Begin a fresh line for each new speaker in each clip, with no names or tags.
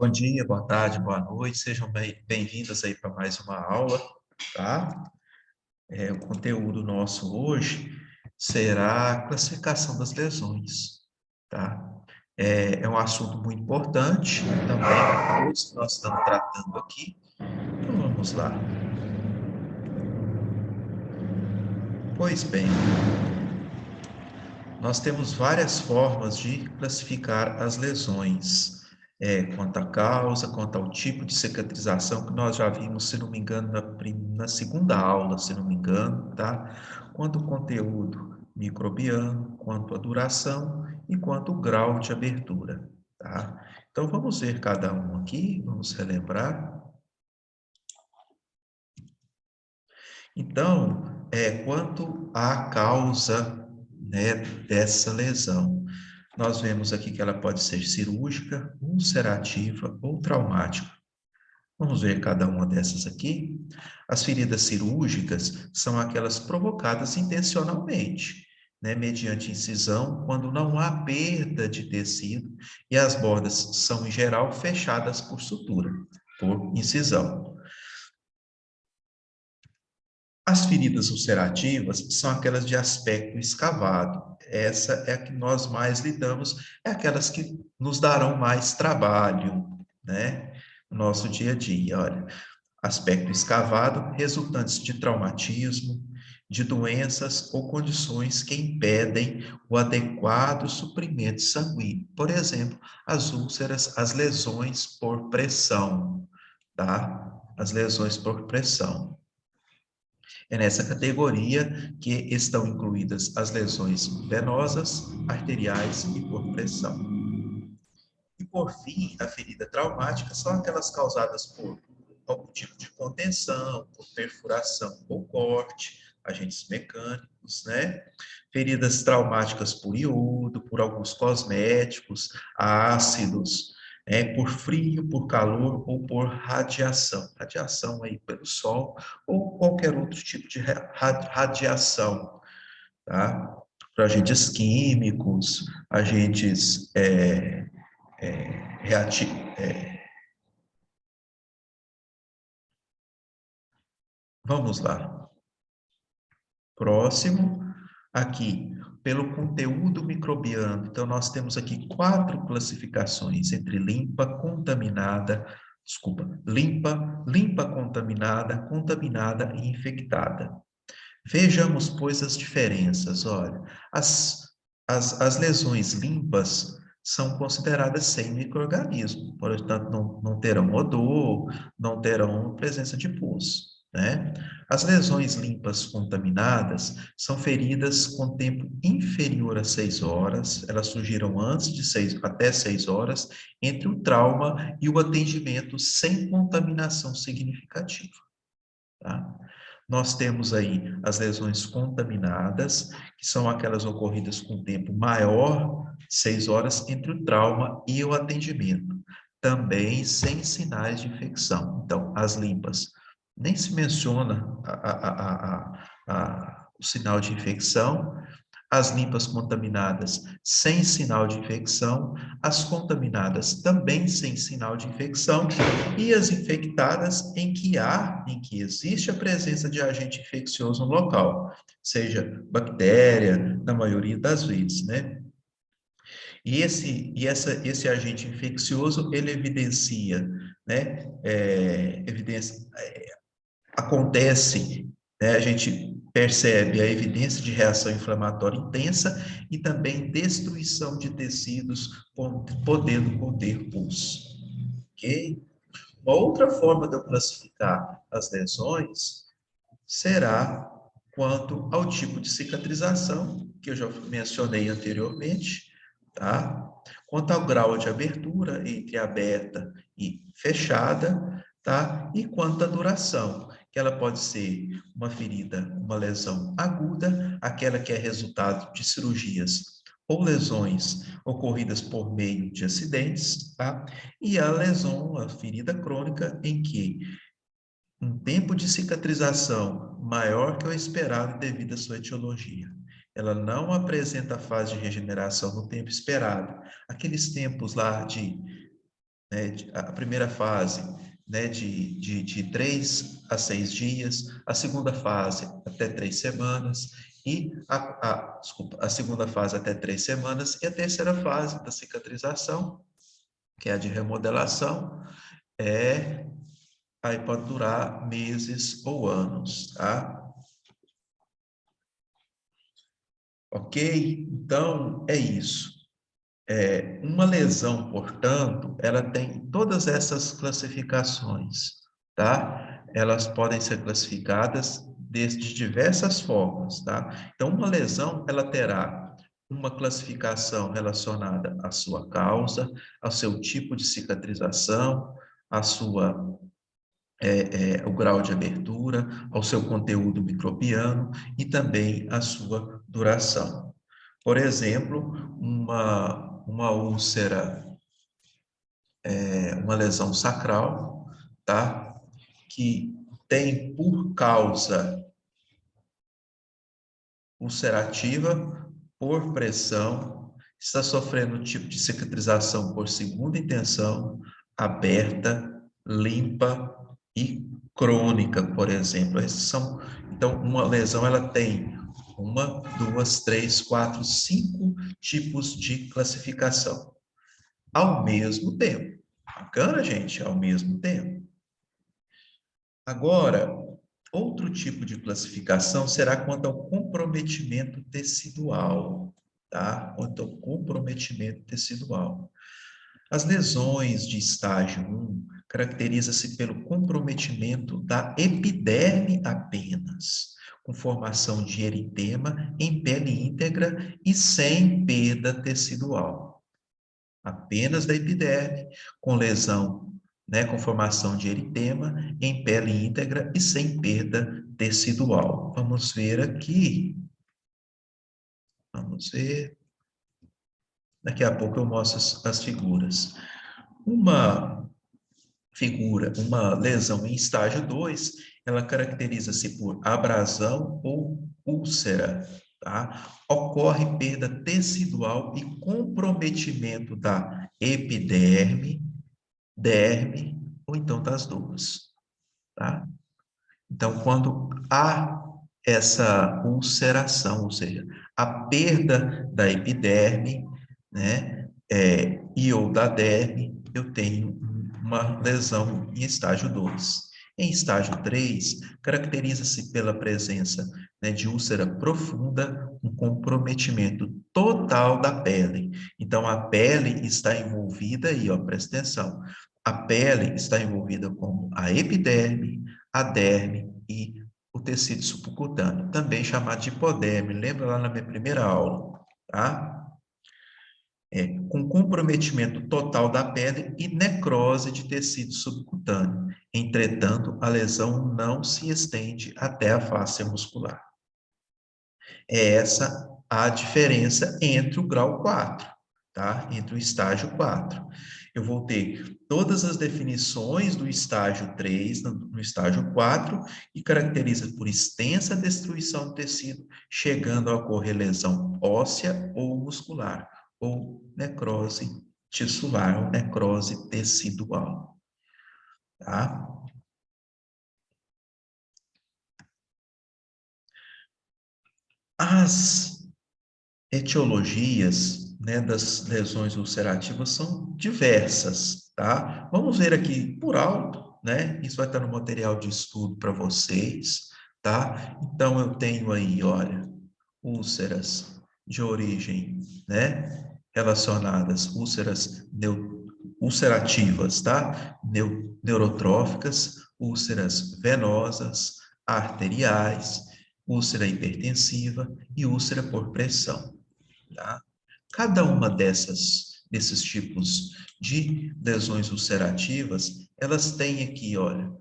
Bom dia, boa tarde, boa noite, sejam bem-vindos aí para mais uma aula, tá? O conteúdo nosso hoje será a classificação das lesões, tá? É um assunto muito importante também para todos que nós estamos tratando aqui. Então vamos lá. Pois bem, nós temos várias formas de classificar as lesões, quanto à causa, quanto ao tipo de cicatrização, que nós já vimos, se não me engano, na segunda aula, se não me engano, tá? Quanto ao conteúdo microbiano, quanto à duração e quanto ao grau de abertura, tá? Então, vamos ver cada um aqui, vamos relembrar. Então, quanto à causa, né, dessa lesão, nós vemos aqui que ela pode ser cirúrgica, ulcerativa ou traumática. Vamos ver cada uma dessas aqui. As feridas cirúrgicas são aquelas provocadas intencionalmente, né, mediante incisão, quando não há perda de tecido e as bordas são, em geral, fechadas por sutura, por incisão. As feridas ulcerativas são aquelas de aspecto escavado. Essa é a que nós mais lidamos, é aquelas que nos darão mais trabalho, né, no nosso dia a dia. Olha, aspecto escavado, resultantes de traumatismo, de doenças ou condições que impedem o adequado suprimento sanguíneo. Por exemplo, as úlceras, as lesões por pressão, tá? As lesões por pressão. É nessa categoria que estão incluídas as lesões venosas, arteriais e por pressão. E, por fim, a ferida traumática são aquelas causadas por algum tipo de contenção, por perfuração ou corte, agentes mecânicos, né? Feridas traumáticas por iodo, por alguns cosméticos, ácidos, por frio, por calor ou por radiação. Radiação aí pelo sol ou qualquer outro tipo de radiação, tá? Para agentes químicos, agentes reativos. Vamos lá. Próximo, aqui, pelo conteúdo microbiano. Então, nós temos aqui 4 classificações entre limpa, contaminada, contaminada e infectada. Vejamos, pois, as diferenças. Olha, as lesões limpas são consideradas sem micro-organismo, portanto, não terão odor, não terão presença de pus, né? As lesões limpas contaminadas são feridas com tempo inferior a 6 horas, elas surgiram antes de até 6 horas, entre o trauma e o atendimento sem contaminação significativa, tá? Nós temos aí as lesões contaminadas, que são aquelas ocorridas com tempo maior, 6 horas, entre o trauma e o atendimento, também sem sinais de infecção. Então, as limpas, nem se menciona o sinal de infecção, as limpas contaminadas sem sinal de infecção, as contaminadas também sem sinal de infecção, e as infectadas em que existe a presença de agente infeccioso no local, seja bactéria, na maioria das vezes, né? Esse agente infeccioso, ele evidencia, né? Acontece, né, a gente percebe a evidência de reação inflamatória intensa e também destruição de tecidos podendo conter pus, ok? Uma outra forma de eu classificar as lesões será quanto ao tipo de cicatrização, que eu já mencionei anteriormente, tá? Quanto ao grau de abertura entre aberta e fechada, tá? E quanto à duração, que ela pode ser uma ferida, uma lesão aguda, aquela que é resultado de cirurgias ou lesões ocorridas por meio de acidentes, tá? E a lesão, a ferida crônica, em que um tempo de cicatrização maior que o esperado devido à sua etiologia. Ela não apresenta fase de regeneração no tempo esperado. Aqueles tempos lá de né, a primeira fase, né, de 3 a 6 dias, a segunda fase até 3 semanas, e desculpa, a segunda fase até 3 semanas, e a terceira fase da cicatrização, que é a de remodelação, aí pode durar meses ou anos, tá? Ok? Então, é isso. Uma lesão, portanto, ela tem todas essas classificações, tá? Elas podem ser classificadas de diversas formas, tá? Então, uma lesão, ela terá uma classificação relacionada à sua causa, ao seu tipo de cicatrização, à sua o grau de abertura, ao seu conteúdo microbiano e também à sua duração. Por exemplo, uma úlcera, uma lesão sacral, tá? Que tem por causa ulcerativa, por pressão, está sofrendo um tipo de cicatrização por segunda intenção, aberta, limpa e crônica, por exemplo. Então, uma lesão, ela tem uma, duas, três, quatro, cinco tipos de classificação ao mesmo tempo. Bacana, gente? Ao mesmo tempo. Agora, outro tipo de classificação será quanto ao comprometimento tecidual, tá? Quanto ao comprometimento tecidual. As lesões de estágio 1 caracteriza-se pelo comprometimento da epiderme apenas, com formação de eritema em pele íntegra e sem perda tecidual. Apenas da epiderme, com lesão, né, com formação de eritema em pele íntegra e sem perda tecidual. Vamos ver aqui. Vamos ver. Daqui a pouco eu mostro as figuras. Uma figura, uma lesão em estágio 2, ela caracteriza-se por abrasão ou úlcera, tá? Ocorre perda tecidual e comprometimento da epiderme, derme, ou então das duas, tá? Então, quando há essa ulceração, ou seja, a perda da epiderme, né, e ou da derme, eu tenho uma lesão em estágio 2. Em estágio 3, caracteriza-se pela presença, né, de úlcera profunda, um comprometimento total da pele. Então, a pele está envolvida aí, ó, presta atenção, a pele está envolvida como a epiderme, a derme e o tecido subcutâneo, também chamado de hipoderme. Lembra lá na minha primeira aula, tá? Com comprometimento total da pele e necrose de tecido subcutâneo. Entretanto, a lesão não se estende até a face muscular. É essa a diferença entre o grau 4, tá? Entre o estágio 4. Eu vou ter todas as definições do estágio 3 no estágio 4 e caracteriza por extensa destruição do tecido, chegando a ocorrer lesão óssea ou muscular, ou necrose tissular, ou necrose tecidual, tá? As etiologias, né, das lesões ulcerativas são diversas, tá? Vamos ver aqui por alto, né? Isso vai estar no material de estudo para vocês, tá? Então, eu tenho aí, olha, úlceras de origem, né, relacionadas, ulcerativas, tá? Neurotróficas, úlceras venosas, arteriais, úlcera hipertensiva e úlcera por pressão, tá? Cada uma desses tipos de lesões ulcerativas, elas têm aqui, olha,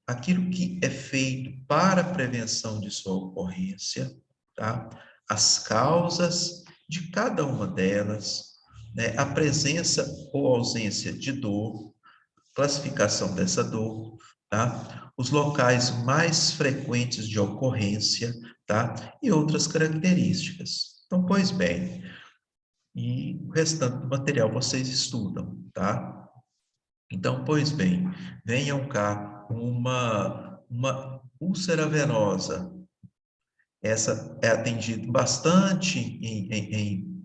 aquilo que é feito para a prevenção de sua ocorrência, tá? As causas de cada uma delas, né? A presença ou ausência de dor, classificação dessa dor, tá? Os locais mais frequentes de ocorrência, tá? E outras características. Então, pois bem, e o restante do material vocês estudam, tá? Então, pois bem, venham cá uma úlcera venosa. Essa é atendida bastante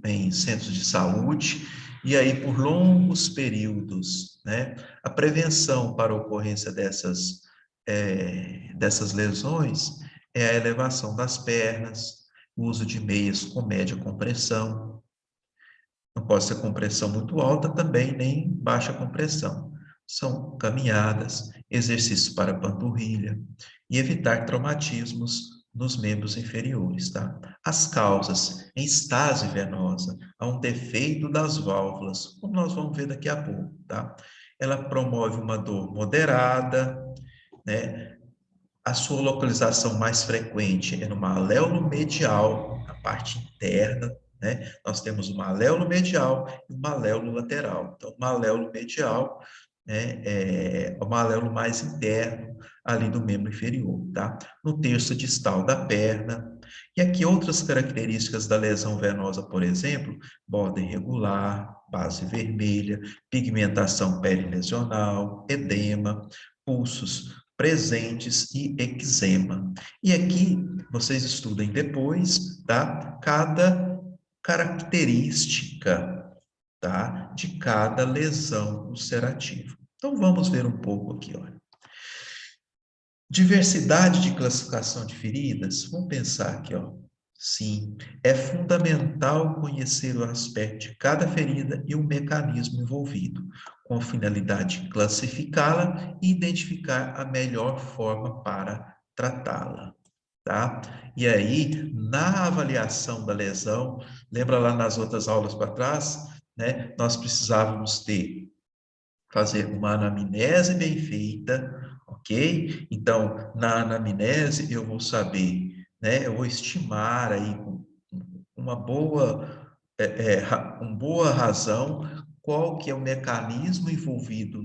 em centros de saúde, e aí por longos períodos, né? A prevenção para a ocorrência dessas lesões é a elevação das pernas, o uso de meias com média compressão. Não pode ser compressão muito alta também, nem baixa compressão. São caminhadas, exercícios para panturrilha e evitar traumatismos nos membros inferiores, tá? As causas, em estase venosa, há um defeito das válvulas, como nós vamos ver daqui a pouco, tá? Ela promove uma dor moderada, né? A sua localização mais frequente é no maléolo medial, na parte interna, né? Nós temos o maléolo medial e o maléolo lateral. Então, o maléolo medial, né, é o maléolo mais interno ali do membro inferior, tá? No terço distal da perna. E aqui outras características da lesão venosa, por exemplo, borda irregular, base vermelha, pigmentação perilesional, edema, pulsos presentes e eczema. E aqui vocês estudem depois, tá? Cada característica, tá? De cada lesão ulcerativa. Então vamos ver um pouco aqui, olha. Diversidade de classificação de feridas, vamos pensar aqui, ó. Sim, é fundamental conhecer o aspecto de cada ferida e o mecanismo envolvido, com a finalidade de classificá-la e identificar a melhor forma para tratá-la, tá? E aí, na avaliação da lesão, lembra lá nas outras aulas para trás, né? Nós precisávamos fazer uma anamnese bem feita, ok? Então, na anamnese, eu vou saber, né? Eu vou estimar aí com uma uma boa razão qual que é o mecanismo envolvido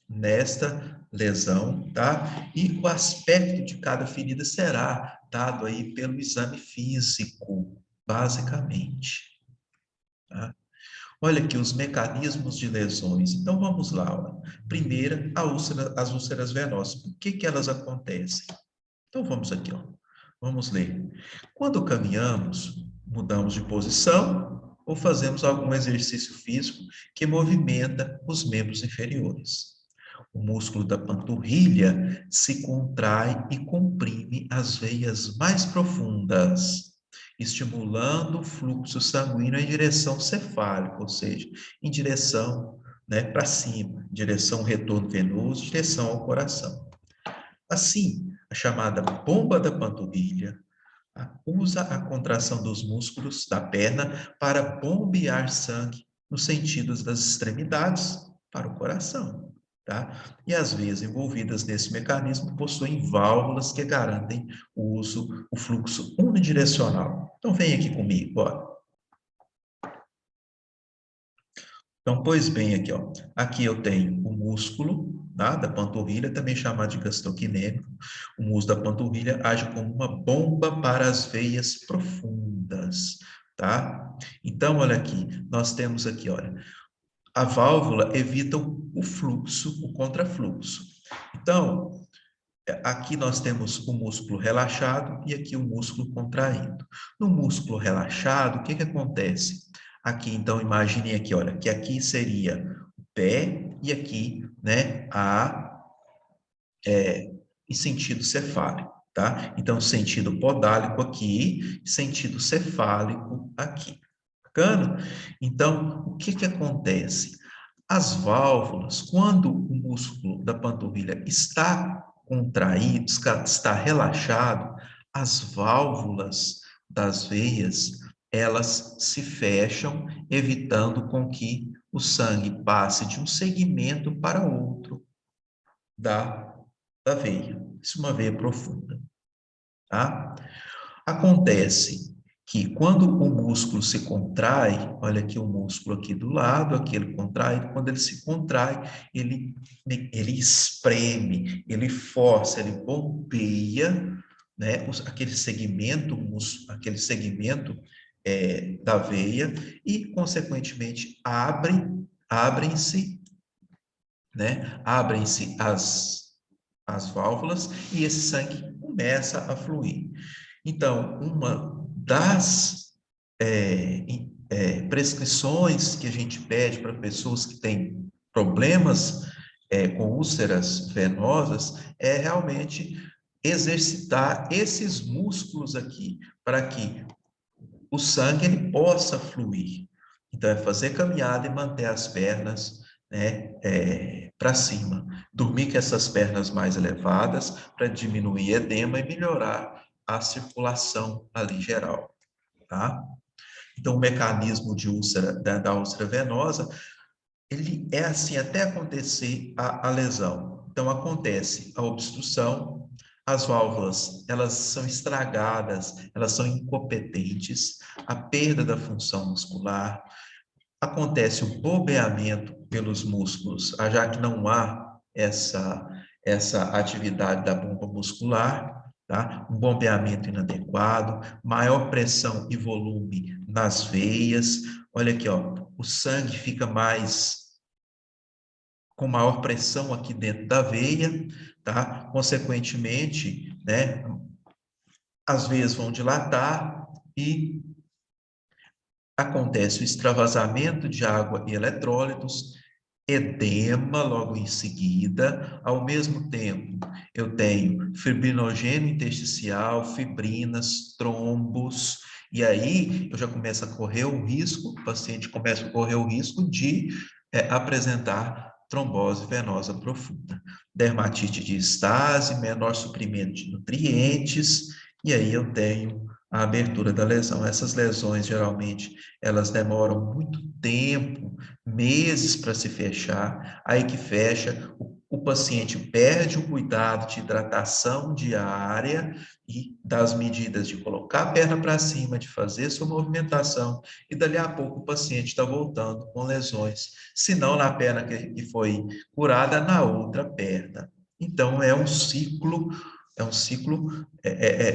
nesta lesão, tá? E o aspecto de cada ferida será dado aí pelo exame físico, basicamente, tá? Olha aqui os mecanismos de lesões. Então vamos lá. Ó. Primeira, as úlceras venosas. Por que que elas acontecem? Então vamos aqui, ó. Vamos ler. Quando caminhamos, mudamos de posição ou fazemos algum exercício físico que movimenta os membros inferiores. O músculo da panturrilha se contrai e comprime as veias mais profundas, estimulando o fluxo sanguíneo em direção cefálica, ou seja, em direção, né, para cima, em direção ao retorno venoso, em direção ao coração. Assim, a chamada bomba da panturrilha usa a contração dos músculos da perna para bombear sangue nos sentidos das extremidades para o coração, tá? E as veias envolvidas nesse mecanismo possuem válvulas que garantem o fluxo unidirecional. Então, vem aqui comigo, bora. Então, pois bem, aqui, ó. Aqui eu tenho o músculo, tá? Da panturrilha, também chamado de gastrocnêmico. O músculo da panturrilha age como uma bomba para as veias profundas, tá? Então, olha aqui, nós temos aqui, olha, a válvula evita o fluxo, o contrafluxo. Então, aqui nós temos o músculo relaxado e aqui o músculo contraindo. No músculo relaxado, o que que acontece? Aqui, então, imaginem aqui, olha, que aqui seria o pé e aqui, né, em sentido cefálico, tá? Então, sentido podálico aqui, sentido cefálico aqui. Bacana? Então, o que que acontece? As válvulas, quando o músculo da panturrilha está contraído, está relaxado, as válvulas das veias, elas se fecham, evitando com que o sangue passe de um segmento para outro da, da veia. Isso é uma veia profunda, tá? Acontece que quando o músculo se contrai, olha aqui o músculo aqui do lado, aquele contraído, quando ele se contrai, ele espreme, ele força, ele bombeia, né, aquele segmento da veia e, consequentemente, abrem-se né? Abrem-se as válvulas e esse sangue começa a fluir. Então, uma das prescrições que a gente pede para pessoas que têm problemas com úlceras venosas é realmente exercitar esses músculos aqui, para que o sangue ele possa fluir. Então, é fazer caminhada e manter as pernas, né, para cima. Dormir com essas pernas mais elevadas para diminuir edema e melhorar a circulação ali geral, tá? Então, o mecanismo de úlcera, da úlcera venosa, ele é assim até acontecer a lesão. Então, acontece a obstrução, as válvulas, elas são estragadas, elas são incompetentes, a perda da função muscular, acontece o bobeamento pelos músculos, já que não há essa atividade da bomba muscular, tá? Um bombeamento inadequado, maior pressão e volume nas veias. Olha aqui, ó, o sangue fica com maior pressão aqui dentro da veia, tá? Consequentemente, né, as veias vão dilatar e acontece o extravasamento de água e eletrólitos, edema logo em seguida, ao mesmo tempo eu tenho fibrinogênio intersticial, fibrinas, trombos, e aí eu já começo a correr o risco, o paciente começa a correr o risco de apresentar trombose venosa profunda, dermatite de estase, menor suprimento de nutrientes, e aí eu tenho a abertura da lesão. Essas lesões, geralmente, elas demoram muito tempo, meses para se fechar, aí que fecha, o paciente perde o cuidado de hidratação diária e das medidas de colocar a perna para cima, de fazer sua movimentação, e dali a pouco o paciente está voltando com lesões, se não na perna que foi curada, na outra perna. Então, é um ciclo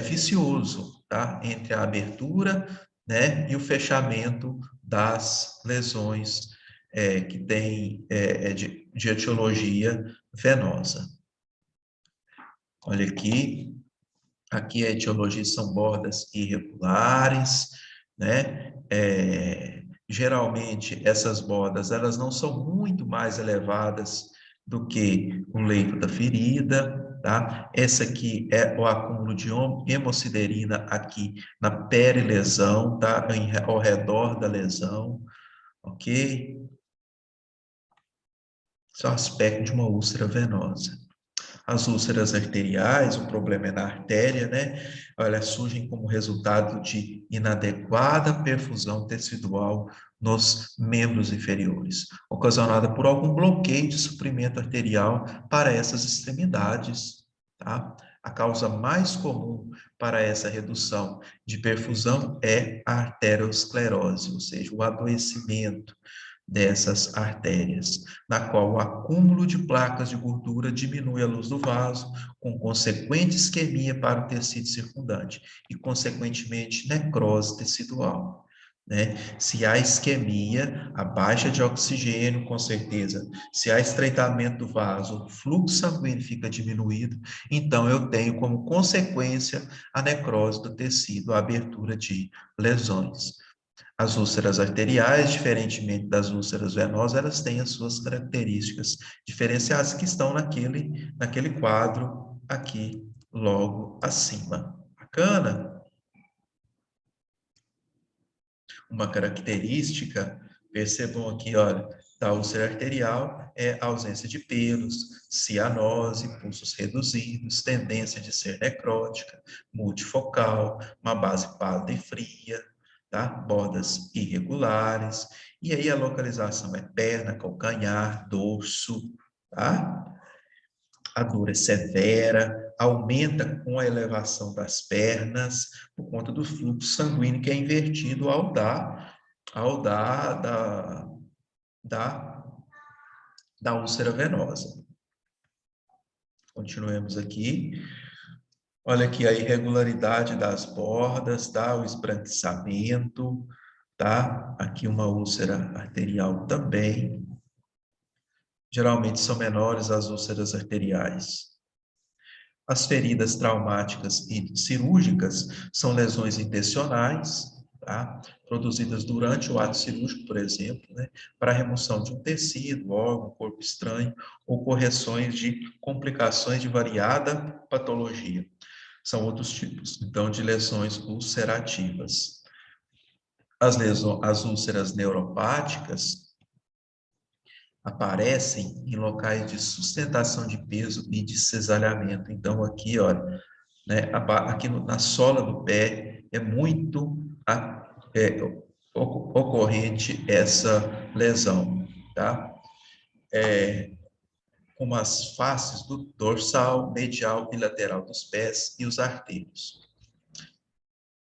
vicioso, tá? Entre a abertura, né, e o fechamento das lesões que tem de etiologia venosa. Olha aqui a etiologia são bordas irregulares, né? Geralmente essas bordas elas não são muito mais elevadas do que o leito da ferida, tá? Essa aqui é o acúmulo de hemosiderina aqui na perilesão, tá? Ao redor da lesão, ok? Esse é o aspecto de uma úlcera venosa. As úlceras arteriais, o problema é na artéria, né? Elas surgem como resultado de inadequada perfusão tecidual nos membros inferiores, ocasionada por algum bloqueio de suprimento arterial para essas extremidades, tá? A causa mais comum para essa redução de perfusão é a arteriosclerose, ou seja, o adoecimento dessas artérias, na qual o acúmulo de placas de gordura diminui a luz do vaso, com consequente isquemia para o tecido circundante e, consequentemente, necrose tecidual. Né? Se há isquemia, a baixa de oxigênio, com certeza. Se há estreitamento do vaso, o fluxo sanguíneo fica diminuído, então eu tenho como consequência a necrose do tecido, a abertura de lesões. As úlceras arteriais, diferentemente das úlceras venosas, elas têm as suas características diferenciadas que estão naquele quadro aqui, logo acima. Bacana? Uma característica, percebam aqui, olha, da úlcera arterial é a ausência de pelos, cianose, pulsos reduzidos, tendência de ser necrótica, multifocal, uma base pálida e fria, tá? Bordas irregulares, e aí a localização é perna, calcanhar, dorso, tá? A dor é severa, aumenta com a elevação das pernas, por conta do fluxo sanguíneo que é invertido ao dar da, da úlcera venosa. Continuemos aqui. Olha aqui a irregularidade das bordas, tá? O esbranquiçamento, tá? Aqui uma úlcera arterial também. Geralmente são menores as úlceras arteriais. As feridas traumáticas e cirúrgicas são lesões intencionais, tá? Produzidas durante o ato cirúrgico, por exemplo, né? Para remoção de um tecido, órgão, corpo estranho, ou correções de complicações de variada patologia. São outros tipos, então, de lesões ulcerativas. As úlceras neuropáticas aparecem em locais de sustentação de peso e de cesareamento. Então, aqui, olha, né, aqui na sola do pé é muito é, ocorrente essa lesão, tá? Como as faces do dorsal, medial e lateral dos pés e os artérios.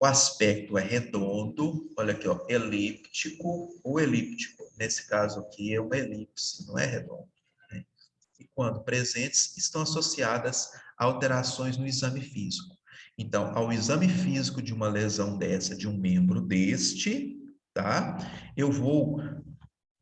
O aspecto é redondo, olha aqui, ó, elíptico ou elíptico. Nesse caso aqui é uma elipse, não é redondo, né? E quando presentes, estão associadas a alterações no exame físico. Então, ao exame físico de uma lesão dessa, de um membro deste, tá? Eu vou,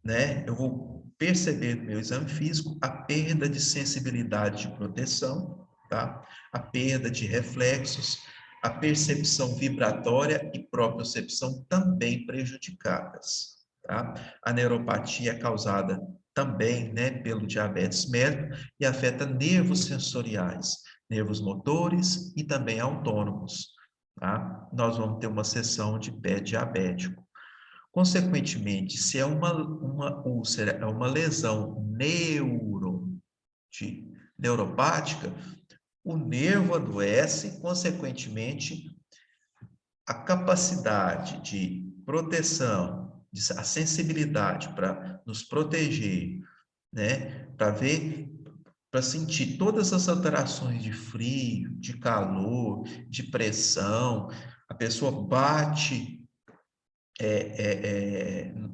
né, eu vou perceber no meu exame físico a perda de sensibilidade de proteção, tá? A perda de reflexos, a percepção vibratória e propriocepção também prejudicadas, tá? A neuropatia é causada também, né, pelo diabetes mellitus e afeta nervos sensoriais, nervos motores e também autônomos, tá? Nós vamos ter uma sessão de pé diabético. Consequentemente, se é uma úlcera, é uma lesão neuropática, o nervo adoece, consequentemente, a capacidade de proteção, a sensibilidade para nos proteger, né, para ver, para sentir todas as alterações de frio, de calor, de pressão, a pessoa bate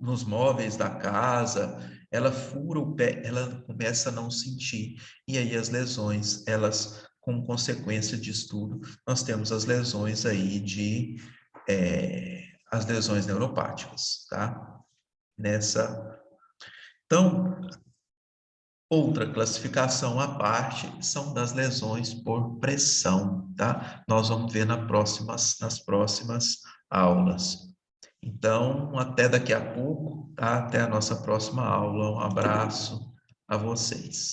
nos móveis da casa, ela fura o pé, ela começa a não sentir, e aí as lesões, elas, como consequência disso tudo, nós temos as lesões aí as lesões neuropáticas, tá? Então, outra classificação à parte são das lesões por pressão, tá? Nós vamos ver nas próximas aulas. Então, até daqui a pouco, tá? Até a nossa próxima aula. Um abraço a vocês.